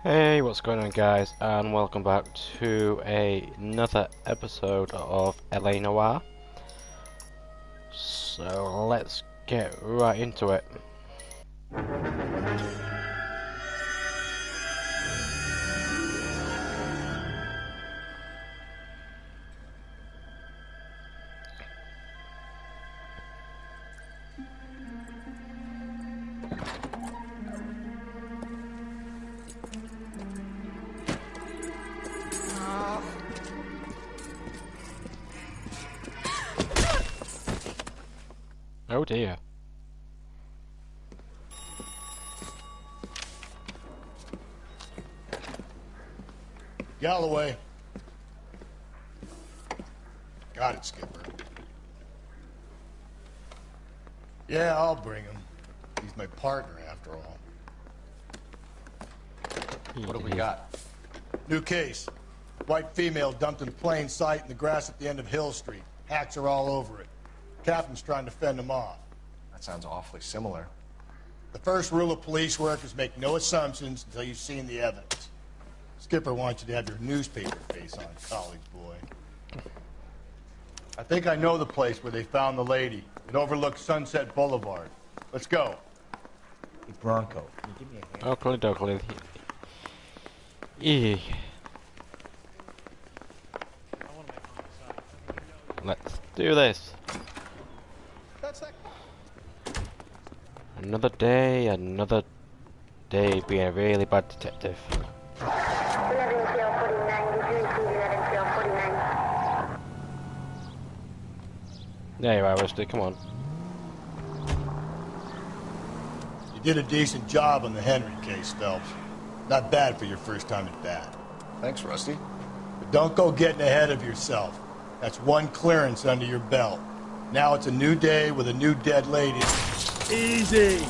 Hey, what's going on guys, and welcome back to another episode of LA Noire. So let's get right into it. Oh dear. Galloway. Got it, Skipper. Yeah, I'll bring him. He's my partner, after all. What do we got? New case. White female dumped in plain sight in the grass at the end of Hill Street. Hacks are all over it. Captain's trying to fend them off. That sounds awfully similar. The first rule of police work is make no assumptions until you've seen the evidence. Skipper wants you to have your newspaper face on, college boy. I think I know the place where they found the lady. It overlooks Sunset Boulevard. Let's go. Hey, Bronco, can you give me a hand? Oakley dokley. Eee. Let's do this. Another day being a really bad detective. 11 Kill 49, you 11 Kill 49. There you are, Rusty, come on. You did a decent job on the Henry case, Phelps. Not bad for your first time at bat. Thanks, Rusty. But don't go getting ahead of yourself. That's one clearance under your belt. Now it's a new day with a new dead lady. Easy!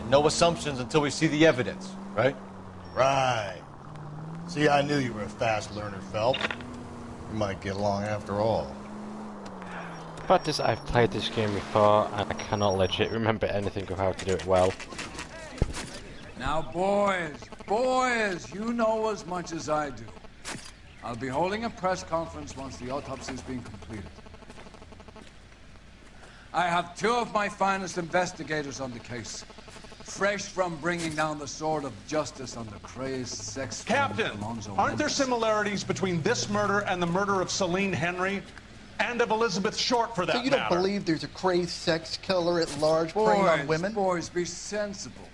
And no assumptions until we see the evidence, right? Right. See, I knew you were a fast learner, Phelps. We might get along after all. The fact is, I've played this game before and I cannot legit remember anything of how to do it well. Now, boys, you know as much as I do. I'll be holding a press conference once the autopsy's been completed. I have two of my finest investigators on the case, fresh from bringing down the sword of justice on the crazed sex Captain, Alonzo aren't there Mendes. similarities between this murder and the murder of Celine Henry? And of Elizabeth Short, for that So you don't matter? believe there's a crazed sex killer at large preying on women? Boys, be sensible.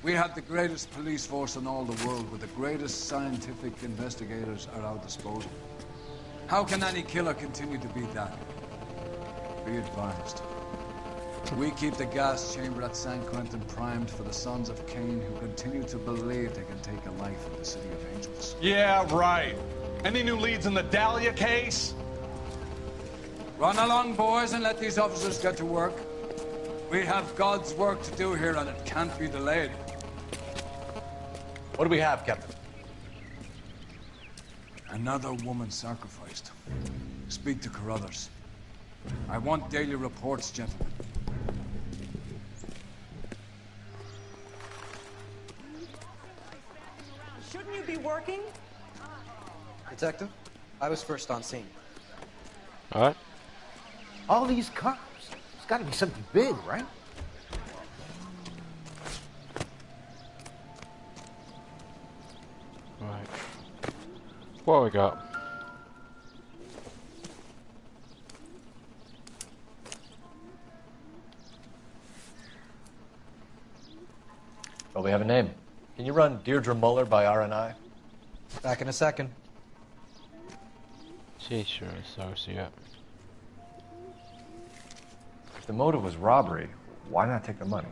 We have the greatest police force in all the world with the greatest scientific investigators at our disposal. How can any killer continue to beat that? Be advised. We keep the gas chamber at San Quentin primed for the sons of Cain who continue to believe they can take a life in the City of Angels. Yeah, right. Any new leads in the Dahlia case? Run along, boys, and let these officers get to work. We have God's work to do here, and it can't be delayed. What do we have, Captain? Another woman sacrificed. Speak to Carruthers. I want daily reports, gentlemen. Shouldn't you be working? Detective, I was first on scene. Alright. All these cops. It's got to be something big, right? Right. What we got? Well, we have a name. Can you run Deirdre Muller by RNI? Back in a second. Teacher associate. If the motive was robbery, why not take the money?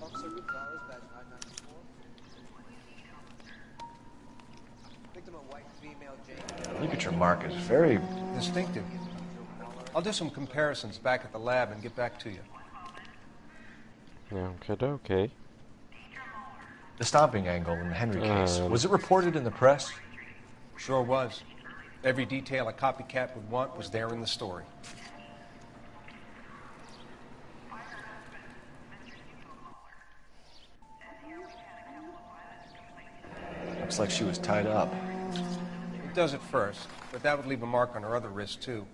Officer Gonzalez, badge 994. Victim of white female Jane. Look at your markers. Very Distinctive. I'll do some comparisons back at the lab and get back to you. Okay, okay. The stomping angle in the Henry case, was it reported in the press? Sure was. Every detail a copycat would want was there in the story. Looks like she was tied up. It does at first, but that would leave a mark on her other wrist, too.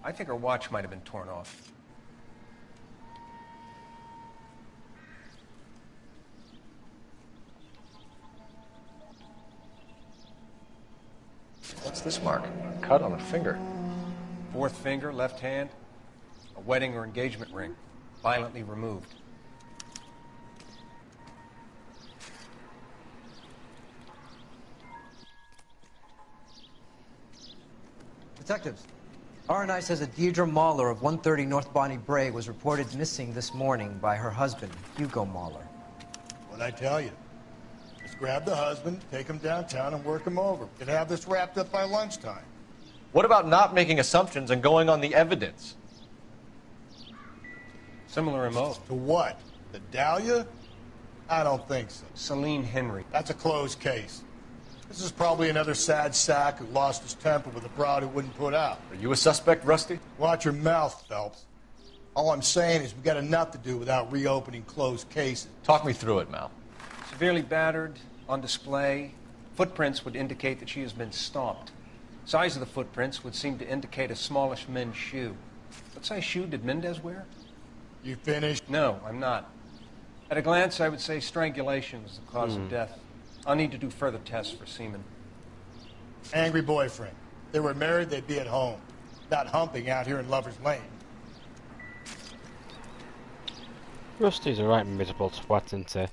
I think her watch might have been torn off. What's this mark? Cut on a finger. Fourth finger, left hand. A wedding or engagement ring. Violently removed. Detectives, R&I says that Deirdre Mahler of 130 North Bonnie Bray was reported missing this morning by her husband, Hugo Mahler. What'd I tell you? Just grab the husband, take him downtown, and work him over. We could have this wrapped up by lunchtime. What about not making assumptions and going on the evidence? Similar MO. To what? The Dahlia? I don't think so. Celine Henry. That's a closed case. This is probably another sad sack who lost his temper with a broad who wouldn't put out. Are you a suspect, Rusty? Watch your mouth, Phelps. All I'm saying is we got enough to do without reopening closed cases. Talk me through it, Mal. Severely battered, on display. Footprints would indicate that she has been stomped. Size of the footprints would seem to indicate a smallish men's shoe. What size shoe did Mendez wear? You finished? No, I'm not. At a glance, I would say strangulation was the cause of death. I'll need to do further tests for semen. Angry boyfriend. If they were married, they'd be at home. Not humping out here in Lover's Lane. Rusty's a right miserable twat, isn't he?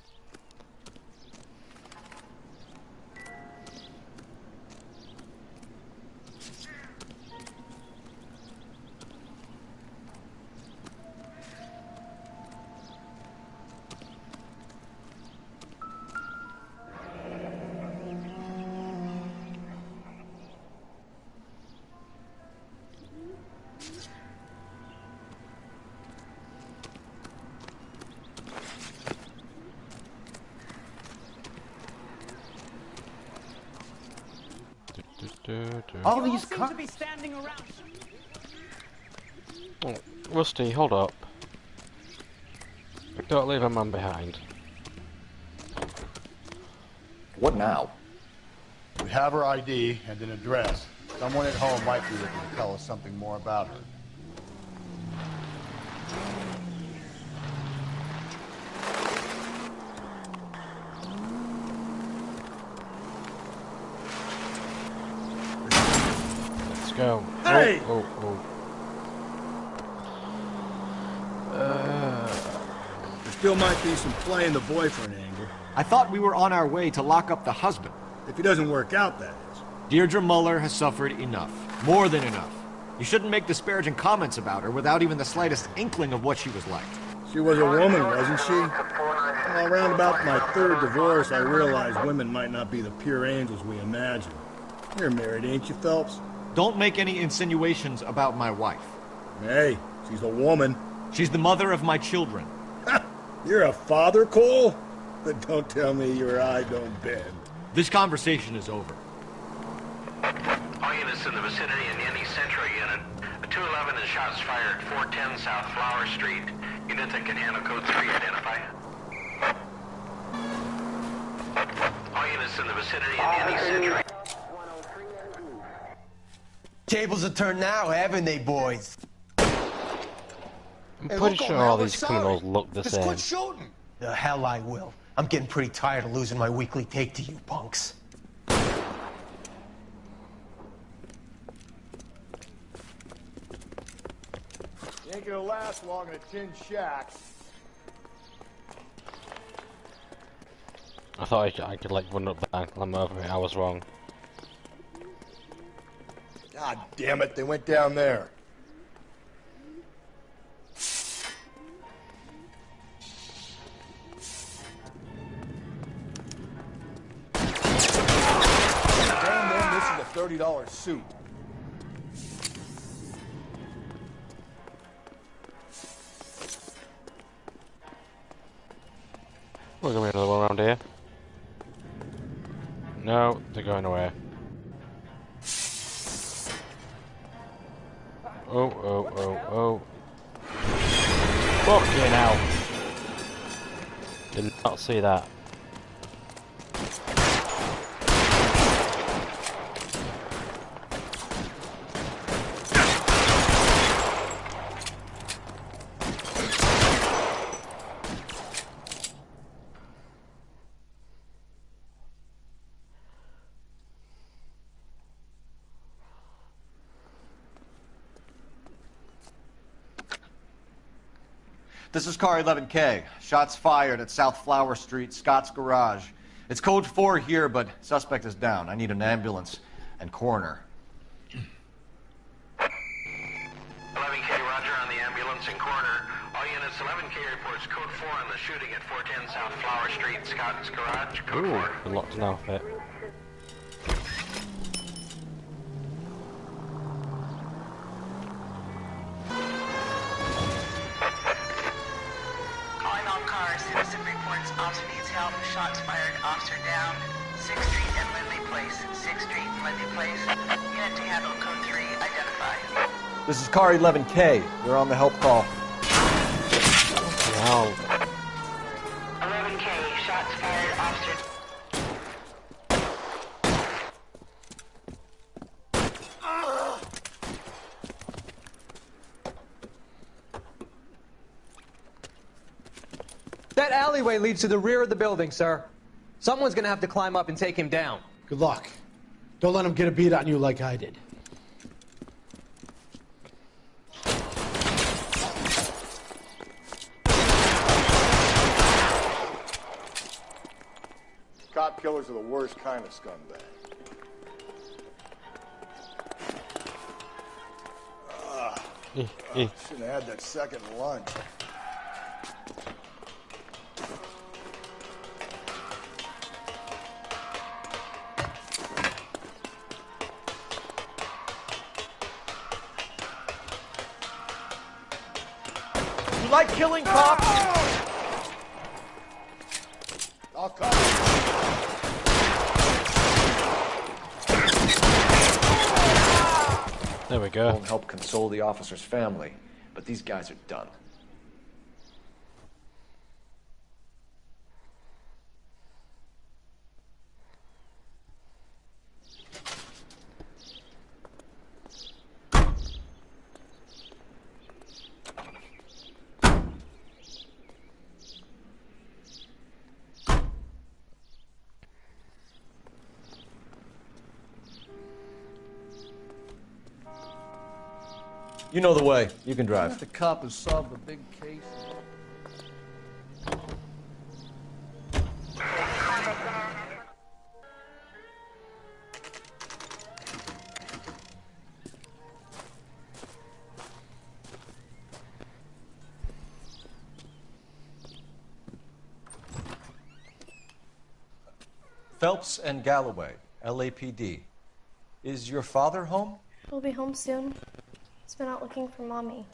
All these seem cops. to be standing around. Oh, Rusty, hold up. Don't leave a man behind. What now? We have her ID and an address. Someone at home might be able to tell us something more about her. Let's go. Hey! Oh, oh, There still might be some playing the boyfriend angle. I thought we were on our way to lock up the husband. If he doesn't work out, that is. Deirdre Muller has suffered enough. More than enough. You shouldn't make disparaging comments about her without even the slightest inkling of what she was like. She was a woman, wasn't she? Well, around about my third divorce, I realized women might not be the pure angels we imagine. You're married, ain't you, Phelps? Don't make any insinuations about my wife. Hey, she's a woman. She's the mother of my children. You're a father, Cole? But don't tell me your eye don't bend. This conversation is over. All units in the vicinity in any Central unit. A 211 and shots fired, 410 South Flower Street. Unit that can handle code 3, identify. All units in the vicinity in any Central. Tables are turned now, haven't they, boys? I'm pretty sure all these criminals look the Just same. quit shooting. The hell I will. I'm getting pretty tired of losing my weekly take to you punks. You ain't gonna last long in a tin shack. I thought I could like run up the bank, climb over it. I was wrong. God damn it, they went down there. Damn man, this is a $30 suit. We're gonna be another one around here. No, they're going away. Oh. Fucking hell. Did not see that. This is car 11K. Shots fired at South Flower Street, Scott's Garage. It's code 4 here, but suspect is down. I need an ambulance and coroner. 11K, roger on the ambulance and coroner. All units, 11K reports code 4 on the shooting at 410 South Flower Street, Scott's Garage. Code 4. Ooh, locked an outfit. Calling all cars. Citizen reports officer needs help. Shots fired. Officer down. 6th Street and Lindley Place. 6th Street and Lindley Place. Unit to handle code 3. Identify. This is car 11K. You're on the help call. Wow. 11K. Shots fired. Officer. That alleyway leads to the rear of the building, sir. Someone's gonna have to climb up and take him down. Good luck. Don't let him get a beat on you like I did. Cop killers are the worst kind of scumbag. Shouldn't have had that second lunch. You like killing cops? I'll come. There we go. Won't help console the officer's family, but these guys are done. You know the way. You can drive. The cop has solved a big case. Phelps and Galloway, LAPD. Is your father home? He'll be home soon. He's been out looking for Mommy.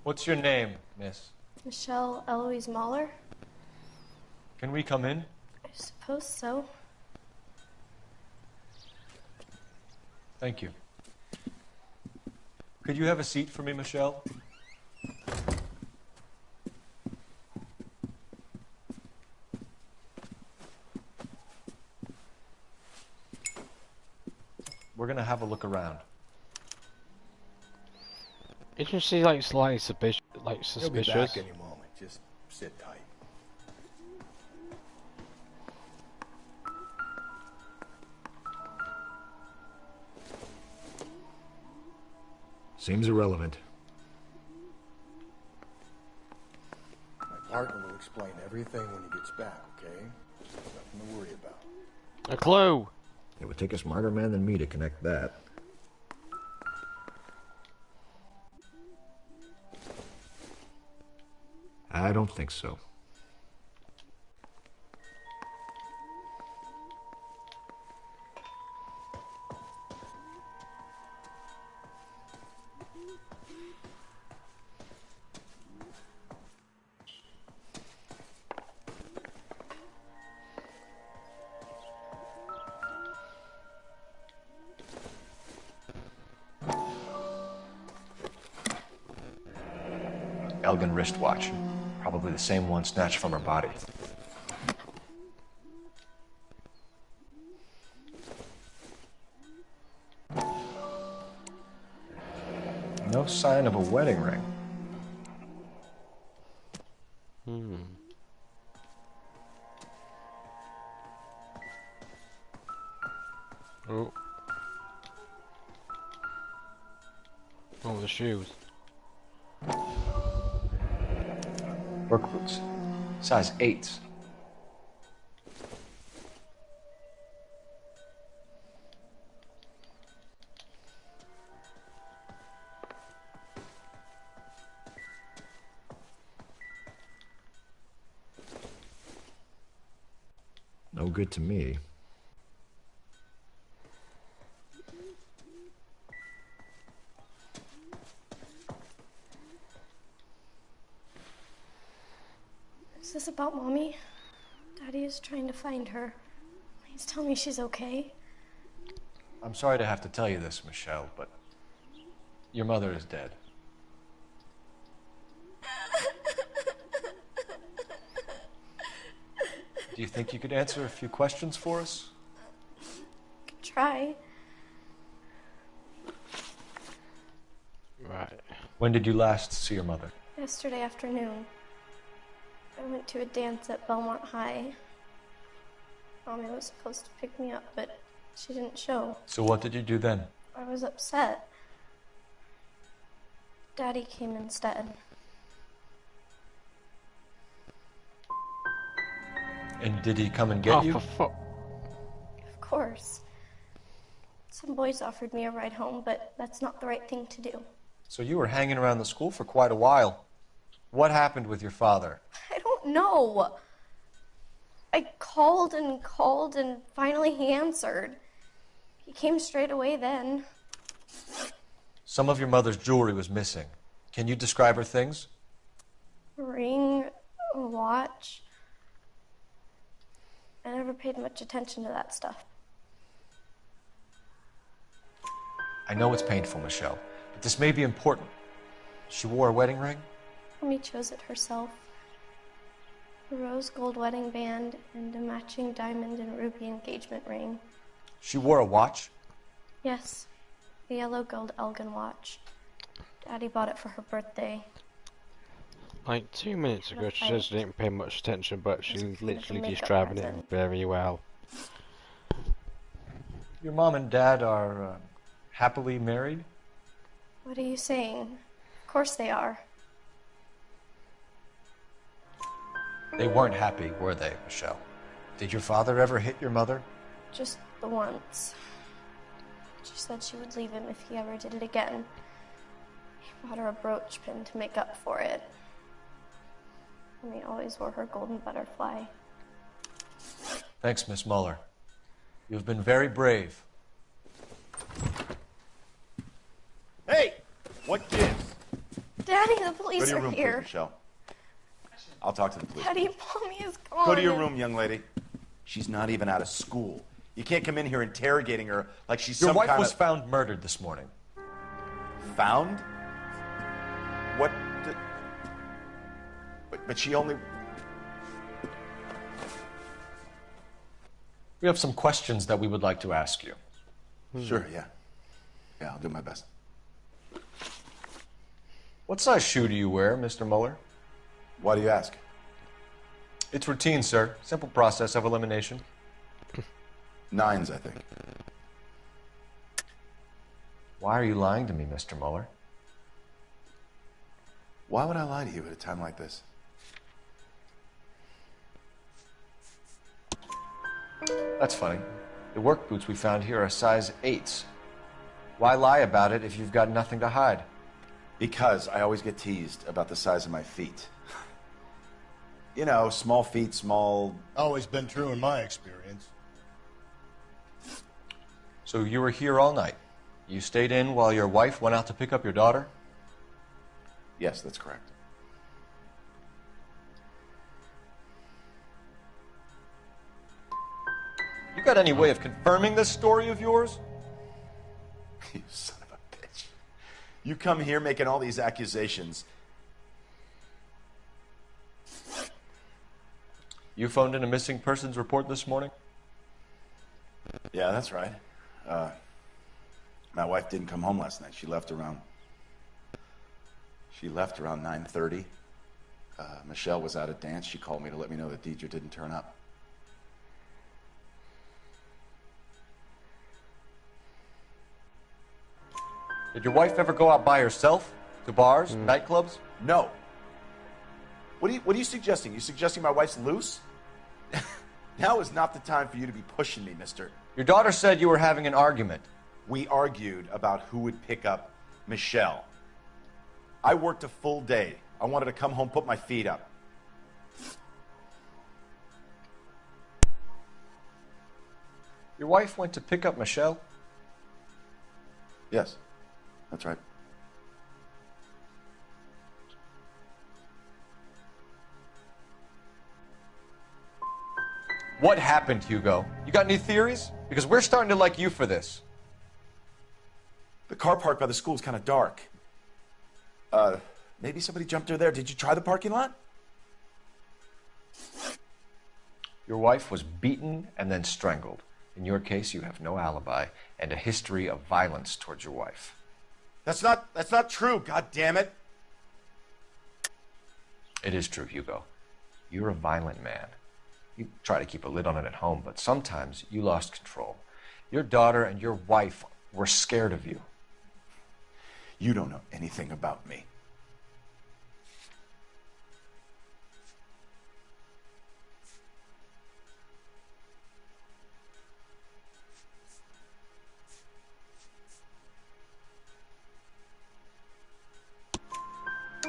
What's your name, miss? Michelle Eloise Mahler? Can we come in? I suppose so. Thank you. Could you have a seat for me, Michelle? We're gonna have a look around. Isn't she like slightly suspicious? He'll be back any moment. Just sit tight. Seems irrelevant. My partner will explain everything when he gets back, okay? Nothing to worry about. A clue. It would take a smarter man than me to connect that. I don't think so. Elgin wristwatch. Probably the same one snatched from her body. No sign of a wedding ring. Oh. Oh, the shoes. Work boots. Size 8s. No good to me. Is this about Mommy? Daddy is trying to find her. Please tell me she's okay. I'm sorry to have to tell you this, Michelle, but your mother is dead. Do you think you could answer a few questions for us? Could try. Right. When did you last see your mother? Yesterday afternoon. I went to a dance at Belmont High. Mommy was supposed to pick me up, but she didn't show. So what did you do then? I was upset. Daddy came instead. And did he come and get you? Of course. Some boys offered me a ride home, but that's not the right thing to do. So you were hanging around the school for quite a while. What happened with your father? I don't know. I called and finally he answered. He came straight away then. Some of your mother's jewelry was missing. Can you describe her things? A ring, a watch. I never paid much attention to that stuff. I know it's painful, Michelle, but this may be important. She wore a wedding ring? Mommy chose it herself. A rose gold wedding band and a matching diamond and ruby engagement ring. She wore a watch? Yes, a yellow gold Elgin watch. Daddy bought it for her birthday. Like 2 minutes ago, she said she didn't pay much attention, but she's literally makeup describing it present. very well. Your mom and dad are happily married? What are you saying? Of course they are. They weren't happy, were they, Michelle? Did your father ever hit your mother? Just the once. She said she would leave him if he ever did it again. He bought her a brooch pin to make up for it. And he always wore her golden butterfly. Thanks, Miss Muller. You've been very brave. Hey! What gives? Daddy, the Go police to your are room, here. please, Michelle. I'll talk to the police. Daddy, Mommy is gone. Go to your room, young lady. She's not even out of school. You can't come in here interrogating her like she's Your some wife kind was of... found murdered this morning. Found? What the... But she only... We have some questions that we would like to ask you. Sure, yeah. Yeah, I'll do my best. What size shoe do you wear, Mr. Muller? Why do you ask? It's routine, sir. Simple process of elimination. 9s, I think. Why are you lying to me, Mr. Muller? Why would I lie to you at a time like this? That's funny. The work boots we found here are size 8s. Why lie about it if you've got nothing to hide? Because I always get teased about the size of my feet. You know, small feet, small... Always been true in my experience. So you were here all night. You stayed in while your wife went out to pick up your daughter? Yes, that's correct. You got any way of confirming this story of yours? You son of a bitch. You come here making all these accusations, You phoned in a missing persons report this morning? Yeah, that's right. My wife didn't come home last night. She left around 9:30. Michelle was out at dance. She called me to let me know that Deidre didn't turn up. Did your wife ever go out by herself? To bars, nightclubs? No. What are you suggesting? You suggesting my wife's loose? Now is not the time for you to be pushing me, mister. Your daughter said you were having an argument. We argued about who would pick up Michelle. I worked a full day. I wanted to come home, put my feet up. Your wife went to pick up Michelle? Yes, that's right. What happened, Hugo? You got any theories? Because we're starting to like you for this. The car parked by the school is kind of dark. Maybe somebody jumped her there. Did you try the parking lot? Your wife was beaten and then strangled. In your case, you have no alibi and a history of violence towards your wife. That's not true, God damn it. It is true, Hugo. You're a violent man. You try to keep a lid on it at home, but sometimes you lost control. Your daughter and your wife were scared of you. You don't know anything about me.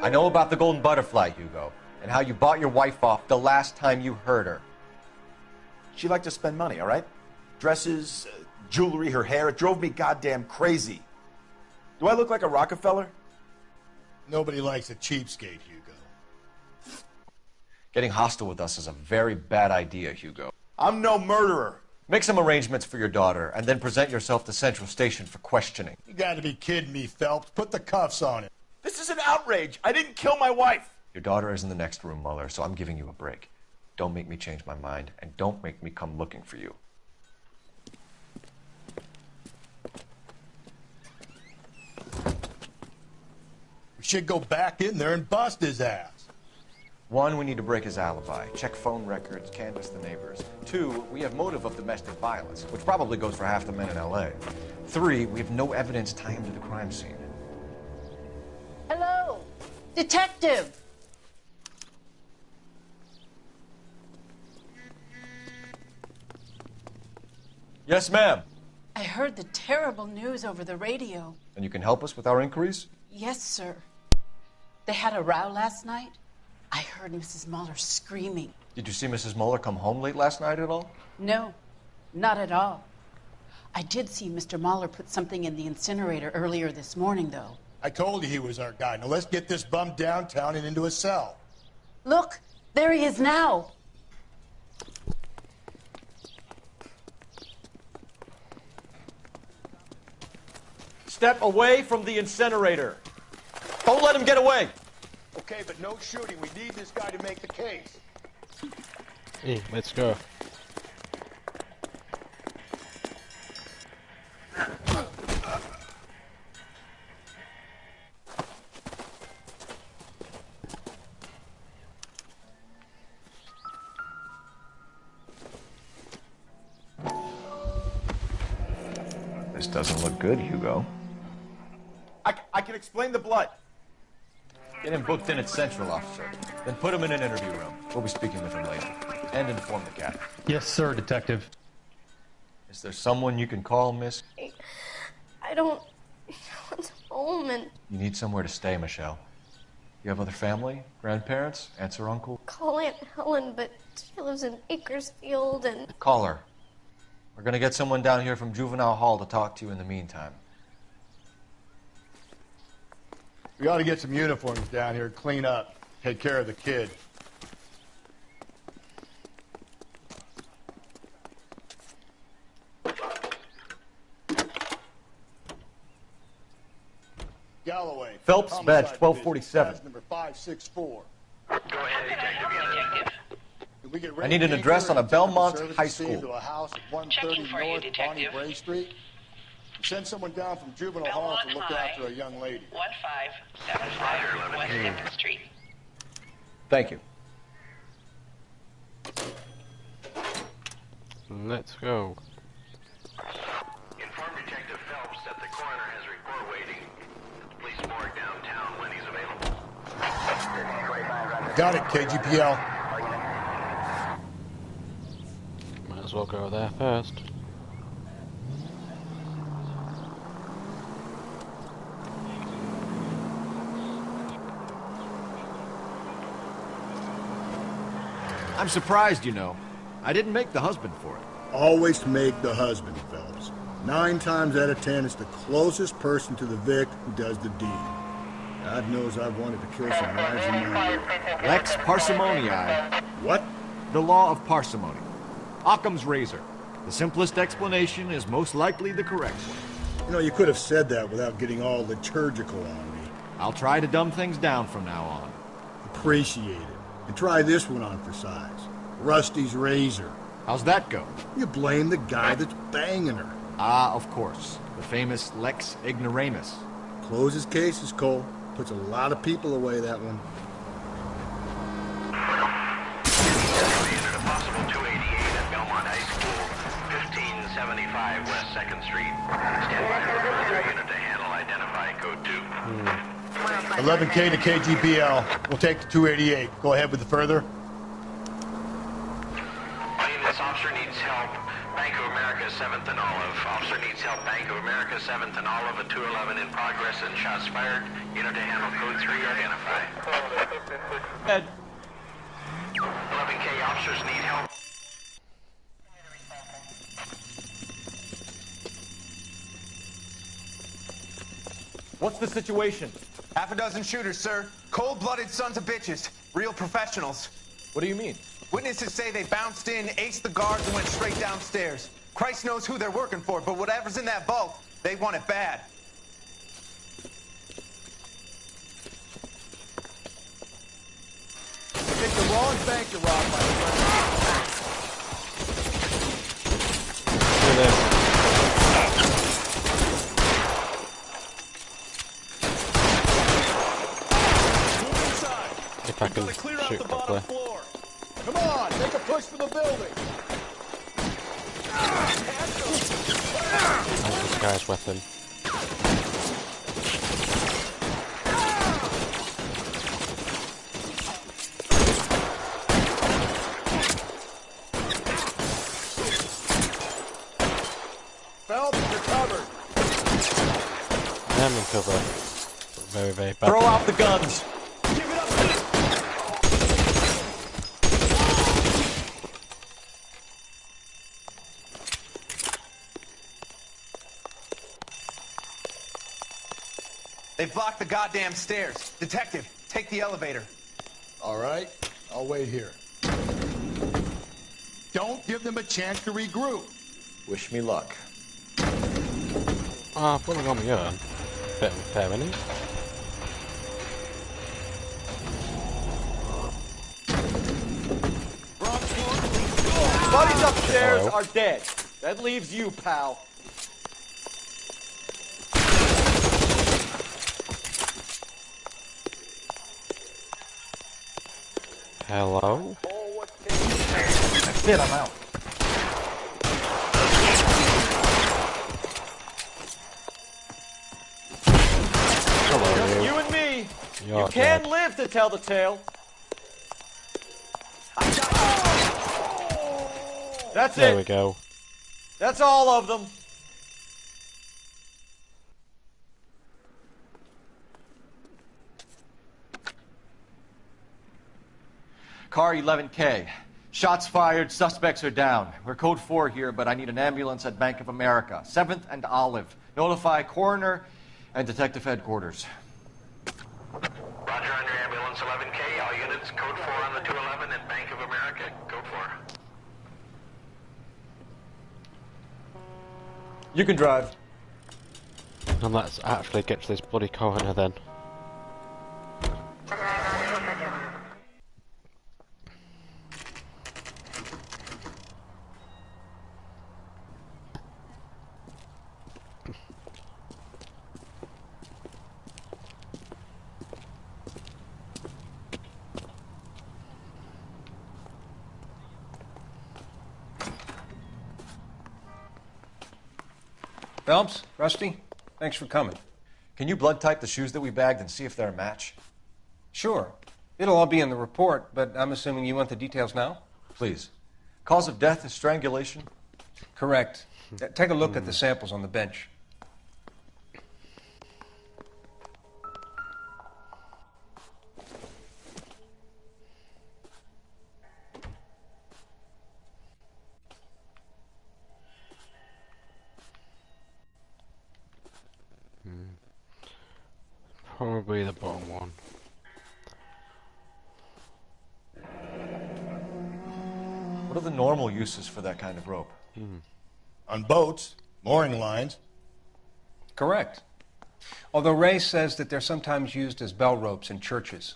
I know about the golden butterfly, Hugo, and how you bought your wife off the last time you heard her. She liked to spend money, all right? Dresses, jewelry, her hair. It drove me goddamn crazy. Do I look like a Rockefeller? Nobody likes a cheapskate, Hugo. Getting hostile with us is a very bad idea, Hugo. I'm no murderer. Make some arrangements for your daughter, and then present yourself to Central Station for questioning. You gotta be kidding me, Phelps. Put the cuffs on him. This is an outrage. I didn't kill my wife. Your daughter is in the next room, Muller, so I'm giving you a break. Don't make me change my mind, and don't make me come looking for you. We should go back in there and bust his ass. 1, we need to break his alibi. Check phone records, canvass the neighbors. 2, we have motive of domestic violence, which probably goes for half the men in L.A. 3, we have no evidence tying him to the crime scene. Hello, detective. Yes, ma'am. I heard the terrible news over the radio. And you can help us with our inquiries? Yes, sir. They had a row last night. I heard Mrs. Muller screaming. Did you see Mrs. Muller come home late last night at all? No, not at all. I did see Mr. Muller put something in the incinerator earlier this morning, though. I told you he was our guy. Now let's get this bum downtown and into a cell. Look, there he is now. Step away from the incinerator. Don't let him get away. Okay, but no shooting. We need this guy to make the case. Hey, let's go. This doesn't look good, Hugo. I can explain the blood. Get him booked in at Central, officer. Then put him in an interview room. We'll be speaking with him later. And inform the captain. Yes, sir, detective. Is there someone you can call, miss? I don't want home and You need somewhere to stay, Michelle. You have other family? Grandparents? Aunts or uncle? call Aunt Helen, but she lives in Bakersfield and Call her. We're gonna get someone down here from Juvenile Hall to talk to you in the meantime. We ought to get some uniforms down here, clean up, take care of the kid. Galloway. Phelps, badge Homicide 1247. Division, badge number 564. Go ahead, Detective Unit. Could we get I need an address on a Belmont high school. To a house at 130 North Bonnie Bray Street. Send someone down from juvenile hall to look after a young lady. 1575 West 2nd Street. Thank you. Let's go. Inform Detective Phelps that the coroner has report waiting at the police morgue downtown when he's available. Got it, KGPL. Might as well go there first. I'm surprised, you know. I didn't make the husband for it. Always make the husband, Phelps. 9 times out of 10, it's the closest person to the Vic who does the deed. God knows I've wanted to kill some lives in my life. Lex parsimoniae. What? The law of parsimony. Occam's razor. The simplest explanation is most likely the correct one. You know, you could have said that without getting all liturgical on me. I'll try to dumb things down from now on. Appreciate it. And try this one on for size. Rusty's razor. How's that go? You blame the guy that's banging her. Ah, of course. The famous Lex ignoramus. Closes cases, Cole. Puts a lot of people away, that one. Unit a possible 288 at Belmont High School, 1575 West 2nd Street. Stand by for further unit to handle. Identify code 2. 11K to KGPL. We'll take the 288. Go ahead with the further. This officer needs help. Bank of America, 7th and Olive. Officer needs help. Bank of America, 7th and Olive, at 211 in progress and shots fired. Unit to handle code 3, identify. Ed. 11K officers need help. What's the situation? Half a dozen shooters, sir. Cold-blooded sons of bitches. Real professionals. What do you mean? Witnesses say they bounced in, aced the guards, and went straight downstairs. Christ knows who they're working for, but whatever's in that vault, they want it bad. You picked the wrong bank to rob, my friend. If I can shoot properly. Come on, take a push for the building. That's this guy's weapon. Phelps, you're covered. I'm in cover. Very, very bad. Throw out the guns. They've blocked the goddamn stairs. Detective, take the elevator. All right, I'll wait here. Don't give them a chance to regroup. Wish me luck. Ah, I've probably got my gun. Bit unfair, isn't it? Buddies upstairs are dead. That leaves you, pal. Hello? That's it, I'm out. Hello. Just you and me. You're You can dead. live to tell the tale. That's There it. we go. That's all of them. Car 11K. Shots fired, suspects are down. We're code 4 here, but I need an ambulance at Bank of America. 7th and Olive. Notify coroner and detective headquarters. Roger on your ambulance, 11K. All units, code 4 on the 211 at Bank of America. Code 4. You can drive. And let's actually get to this bloody coroner then. Phelps, Rusty, thanks for coming. Can you blood type the shoes that we bagged and see if they're a match? Sure. It'll all be in the report, but I'm assuming you want the details now? Please. Cause of death is strangulation? Correct. Take a look at the samples on the bench. Probably the bottom one. What are the normal uses for that kind of rope? On boats, mooring lines. Correct. Although Ray says that they're sometimes used as bell ropes in churches.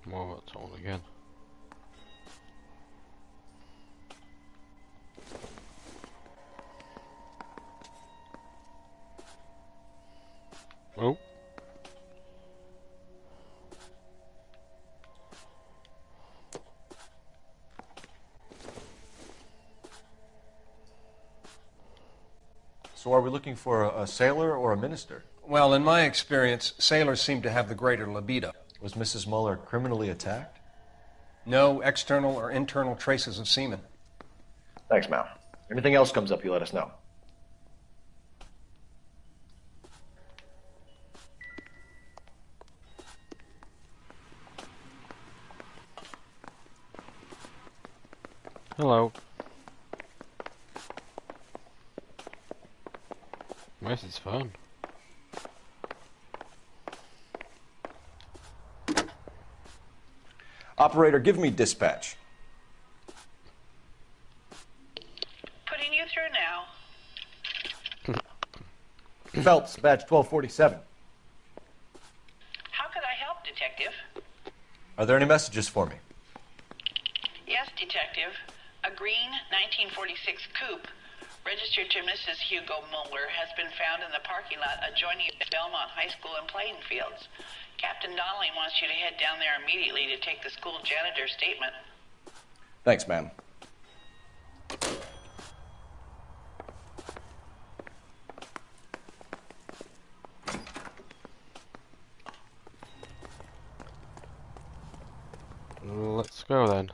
More that's all again. Oh. So are we looking for a sailor or a minister? Well, in my experience, sailors seem to have the greater libido. Was Mrs. Muller criminally attacked? No external or internal traces of semen. Thanks, Mal. Anything else comes up, you let us know. Hello. This is fun. Operator, give me dispatch. Putting you through now. Phelps, badge 1247. How could I help, Detective? Are there any messages for me? Yes, Detective. A green 1946 coupe registered to Mrs. Hugo Muller has been found in the parking lot adjoining Belmont High School and playing fields. Captain Donnelly wants you to head down there immediately to take the school janitor's statement. Thanks, ma'am. Let's go then.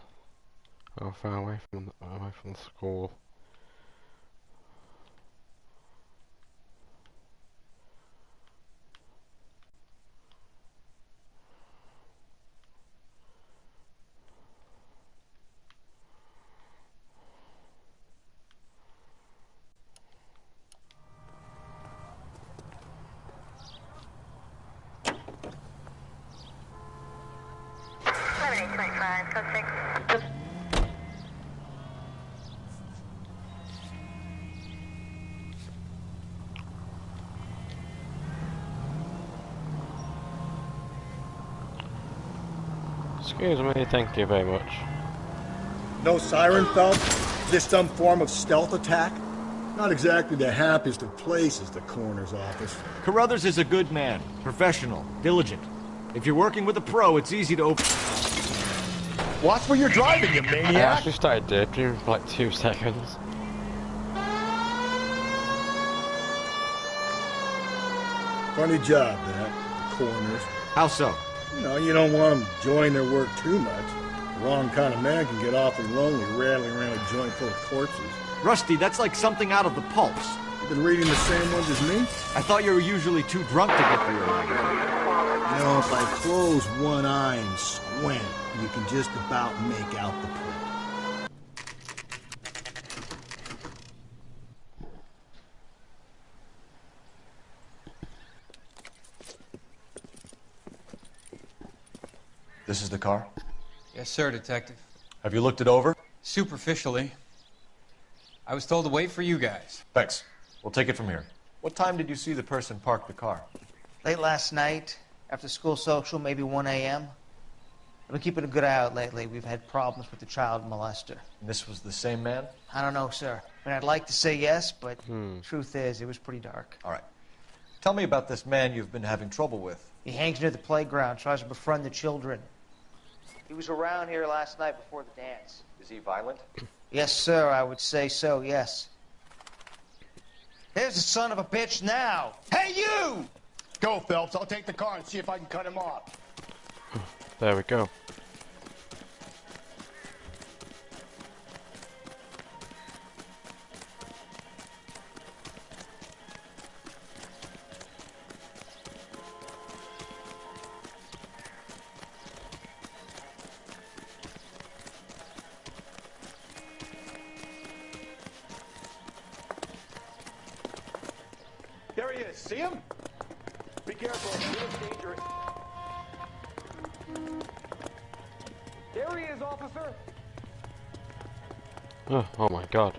How far away from the school? Excuse me, thank you very much. No siren, Phelps? Is this some form of stealth attack? Not exactly the happiest of places, the coroner's office. Carruthers is a good man, professional, diligent. If you're working with a pro, it's easy to open... Watch where you're driving, you I maniac! actually started daydreaming for like 2 seconds. Funny job, that, the coroner's. How so? You know, you don't want them enjoying their work too much. The wrong kind of man can get awfully lonely rattling around a joint full of corpses. Rusty, that's like something out of the Pulps. You been reading the same ones as me? I thought you were usually too drunk to get through your language. You know, if I close one eye and squint, you can just about make out the print. This is the car? Yes, sir, Detective. Have you looked it over? Superficially. I was told to wait for you guys. Thanks. We'll take it from here. What time did you see the person park the car? Late last night, after school social, maybe 1 a.m. I've been keeping a good eye out lately. We've had problems with the child molester. And this was the same man? I don't know, sir. I mean, I'd like to say yes, but truth is, it was pretty dark. All right. Tell me about this man you've been having trouble with. He hangs near the playground, tries to befriend the children. He was around here last night before the dance. Is he violent? Yes, sir, I would say so, yes. There's the son of a bitch now. Hey, you! Go, Phelps. I'll take the car and see if I can cut him off. There we go. There he is. See him? Be careful. It's dangerous. There he is, officer. Oh my god.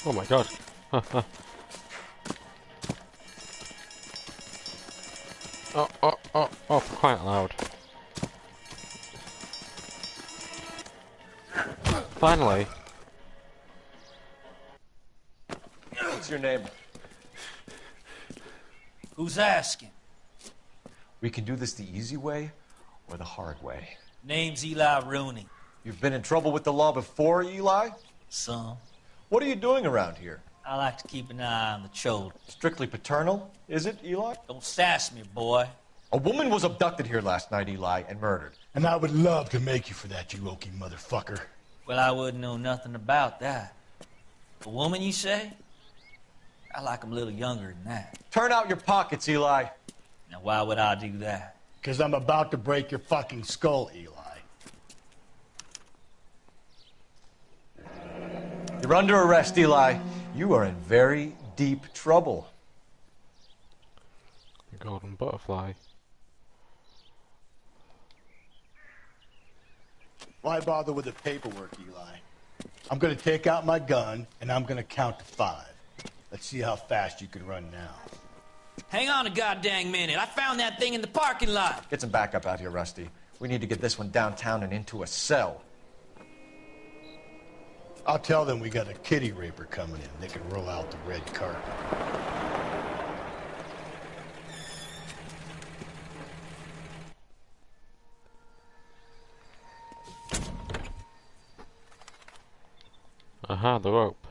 Oh my god. Oh, for crying out loud. Finally. What's your name? Who's asking? We can do this the easy way or the hard way. Name's Eli Rooney. You've been in trouble with the law before, Eli? Some. What are you doing around here? I like to keep an eye on the children. Strictly paternal, is it, Eli? Don't sass me, boy. A woman was abducted here last night, Eli, and murdered. And I would love to make you for that, you oaky motherfucker. Well, I wouldn't know nothing about that. A woman, you say? I like 'em a little younger than that. Turn out your pockets, Eli. Now, why would I do that? Because I'm about to break your fucking skull, Eli. You're under arrest, Eli. You are in very deep trouble. The golden butterfly. Why bother with the paperwork, Eli? I'm going to take out my gun, and I'm going to count to 5. Let's see how fast you can run now. Hang on a goddamn minute. I found that thing in the parking lot. Get some backup out here, Rusty. We need to get this one downtown and into a cell. I'll tell them we got a kitty raper coming in. They can roll out the red carpet. Aha, the rope.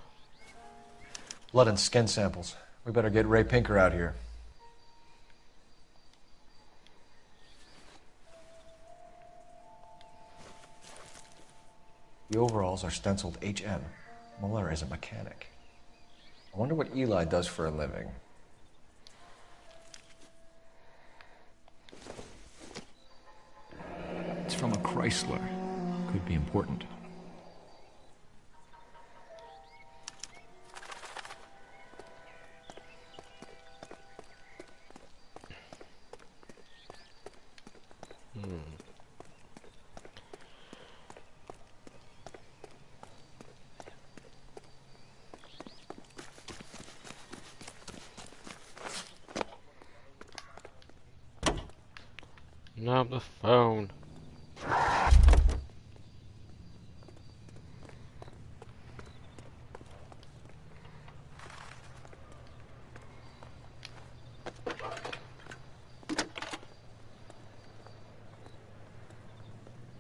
Blood and skin samples. We better get Ray Pinker out here. The overalls are stenciled HM. Muller is a mechanic. I wonder what Eli does for a living. It's from a Chrysler. Could be important. Not the phone.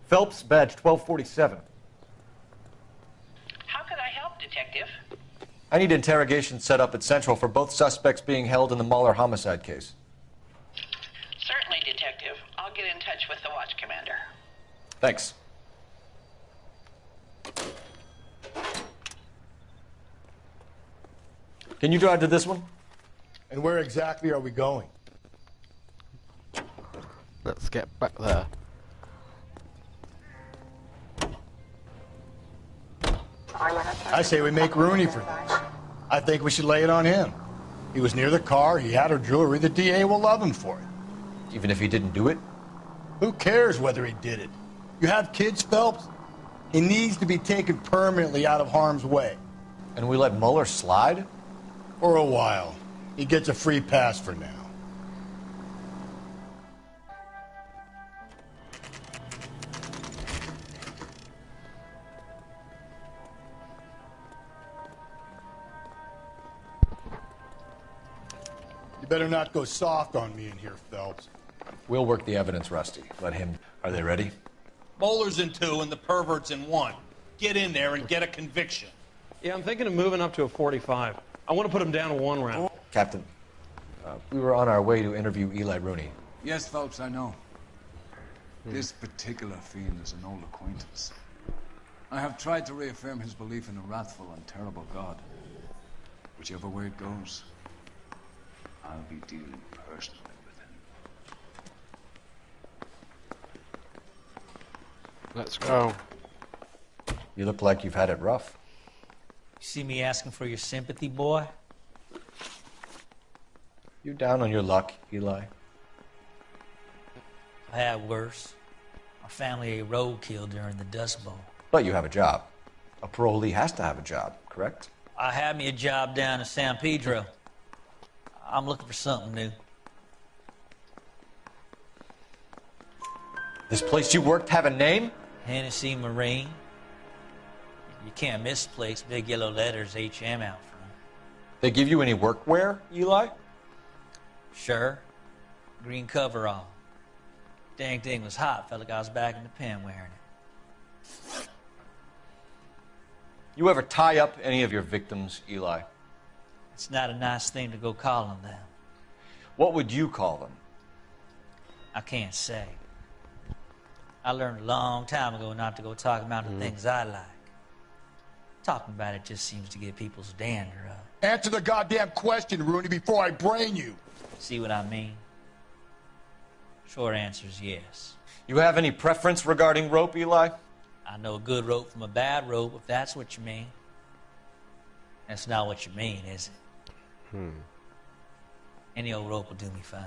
Phelps, badge 1247. How could I help, Detective? I need interrogation set up at Central for both suspects being held in the Mahler homicide case. Certainly, Detective. I'll get in touch with the watch commander. Thanks. Can you drive to this one? And where exactly are we going? Let's get back there. I say we make Rooney for this. I think we should lay it on him. He was near the car, he had her jewelry, the DA will love him for it. Even if he didn't do it? Who cares whether he did it? You have kids, Phelps? He needs to be taken permanently out of harm's way. And we let Mueller slide? For a while. He gets a free pass for now. You better not go soft on me in here, Phelps. We'll work the evidence, Rusty. Let him... Are they ready? Bowler's in 2 and the pervert's in 1. Get in there and get a conviction. Yeah, I'm thinking of moving up to a 45. I want to put him down to 1 round. Captain, we were on our way to interview Eli Rooney. Yes, Phelps, I know. This particular fiend is an old acquaintance. I have tried to reaffirm his belief in a wrathful and terrible God. Whichever way it goes, I'll be dealing personally with him. Let's go. You look like you've had it rough. You see me asking for your sympathy, boy? You down on your luck, Eli? I had worse. My family ate roadkill during the Dust Bowl. But you have a job. A parolee has to have a job, correct? I had me a job down in San Pedro. I'm looking for something new. This place you worked have a name? Hennessy Marine. You can't miss the place. Big yellow letters, HM out front. They give you any workwear, Eli? Sure. Green coverall. Dang thing was hot. Felt like I was back in the pen wearing it. You ever tie up any of your victims, Eli? It's not a nice thing to go calling them. What would you call them? I can't say. I learned a long time ago not to go talking about the things I like. Talking about it just seems to get people's dander up. Answer the goddamn question, Rooney, before I brain you. See what I mean? Short answer is yes. You have any preference regarding rope, Eli? I know a good rope from a bad rope, if that's what you mean. That's not what you mean, is it? Any old rope will do me fine.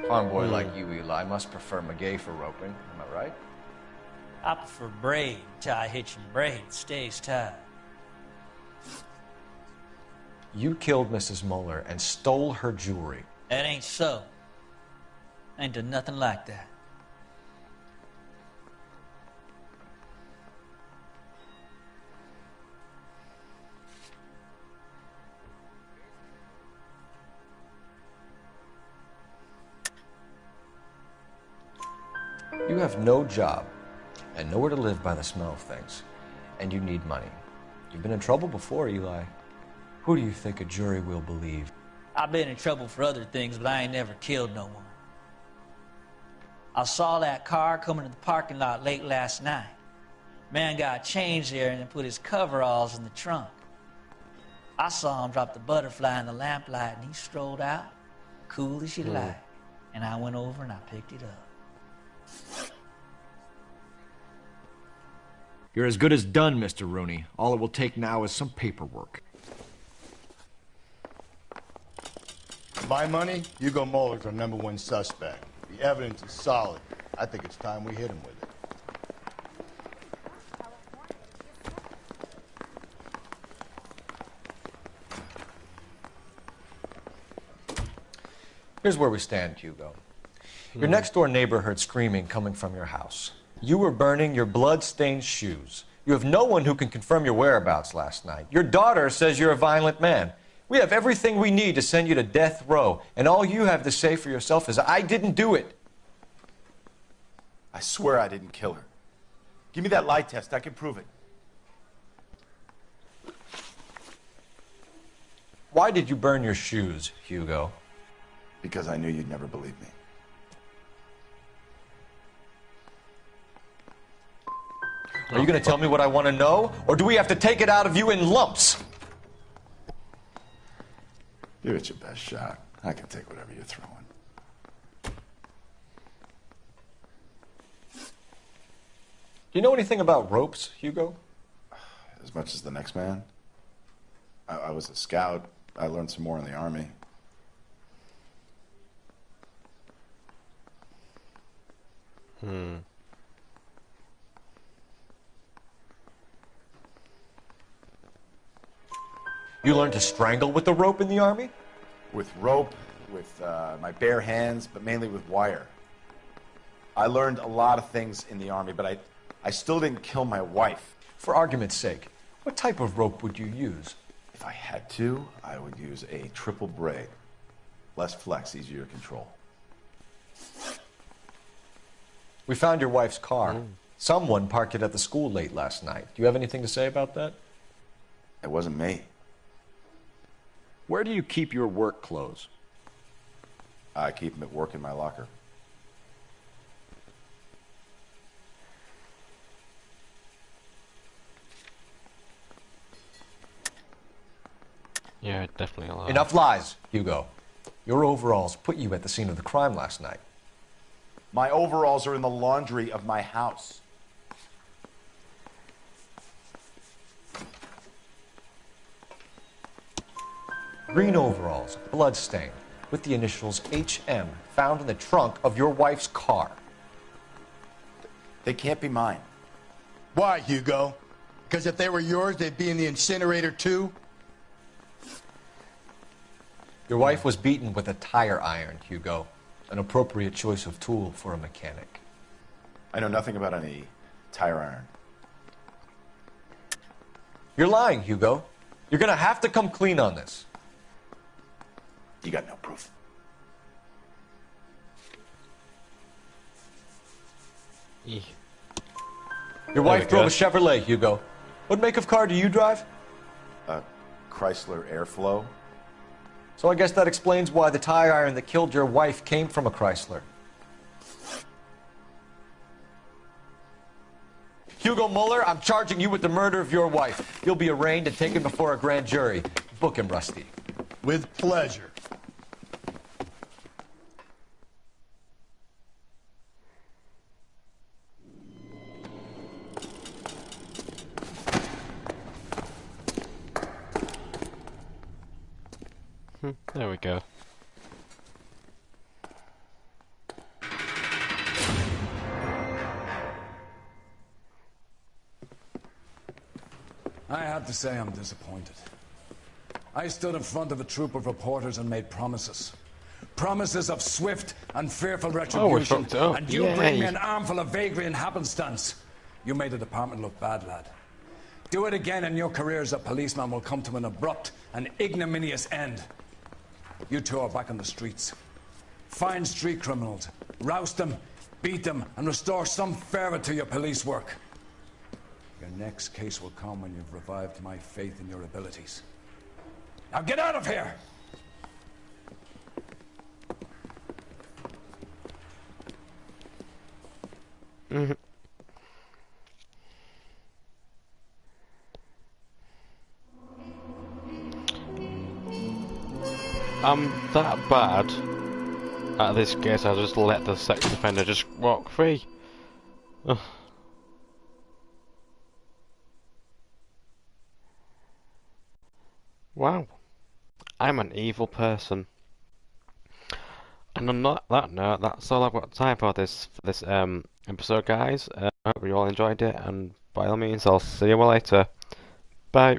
Farm boy like you, Eli, must prefer McGay for roping. Am I right? I prefer braid. Tie hitching braid. Stays tied. You killed Mrs. Mueller and stole her jewelry. That ain't so. I ain't done nothing like that. You have no job and nowhere to live by the smell of things, and you need money. You've been in trouble before, Eli. Who do you think a jury will believe? I've been in trouble for other things, but I ain't never killed no one. I saw that car coming to the parking lot late last night. Man got changed there and then put his coveralls in the trunk. I saw him drop the butterfly in the lamplight, and he strolled out, cool as you like. And I went over and I picked it up. You're as good as done, Mr. Rooney. All it will take now is some paperwork. My money, Hugo Muller's our #1 suspect. The evidence is solid. I think it's time we hit him with it. Here's where we stand, Hugo. Your next-door neighbor heard screaming coming from your house. You were burning your blood-stained shoes. You have no one who can confirm your whereabouts last night. Your daughter says you're a violent man. We have everything we need to send you to death row, and all you have to say for yourself is, I didn't do it. I swear I didn't kill her. Give me that lie test. I can prove it. Why did you burn your shoes, Hugo? Because I knew you'd never believe me. Are you going to tell me what I want to know, or do we have to take it out of you in lumps? Give it your best shot. I can take whatever you're throwing. Do you know anything about ropes, Hugo? As much as the next man. I was a scout. I learned some more in the Army. You learned to strangle with the rope in the Army? With rope, with my bare hands, but mainly with wire. I learned a lot of things in the Army, but I still didn't kill my wife. For argument's sake, what type of rope would you use? If I had to, I would use a triple braid. Less flex, easier to control. We found your wife's car. Someone parked it at the school late last night. Do you have anything to say about that? It wasn't me. Where do you keep your work clothes? I keep them at work in my locker. Yeah, definitely a lot. Enough lies, Hugo. Your overalls put you at the scene of the crime last night. My overalls are in the laundry of my house. Green overalls, bloodstained, with the initials HM found in the trunk of your wife's car. They can't be mine. Why, Hugo? Because if they were yours, they'd be in the incinerator too? Your wife was beaten with a tire iron, Hugo. An appropriate choice of tool for a mechanic. I know nothing about any tire iron. You're lying, Hugo. You're gonna have to come clean on this. You got no proof. Your wife drove a Chevrolet, Hugo. What make of car do you drive? A Chrysler Airflow. So I guess that explains why the tire iron that killed your wife came from a Chrysler. Hugo Muller, I'm charging you with the murder of your wife. You'll be arraigned and taken before a grand jury. Book him, Rusty. With pleasure. There we go. I have to say I'm disappointed. I stood in front of a troop of reporters and made promises. Promises of swift and fearful retribution. And you bring me an armful of vagary and happenstance. You made the department look bad, lad. Do it again and your career as a policeman will come to an abrupt and ignominious end. You two are back on the streets. Find street criminals, roust them, beat them, and restore some fervor to your police work. Your next case will come when you've revived my faith in your abilities. Now get out of here! I'm that bad at this case, I'll just let the sex offender just walk free. Ugh. Wow. I'm an evil person. And on that note, that's all I've got time for this episode, guys. I hope you all enjoyed it, and by all means, I'll see you all later. Bye.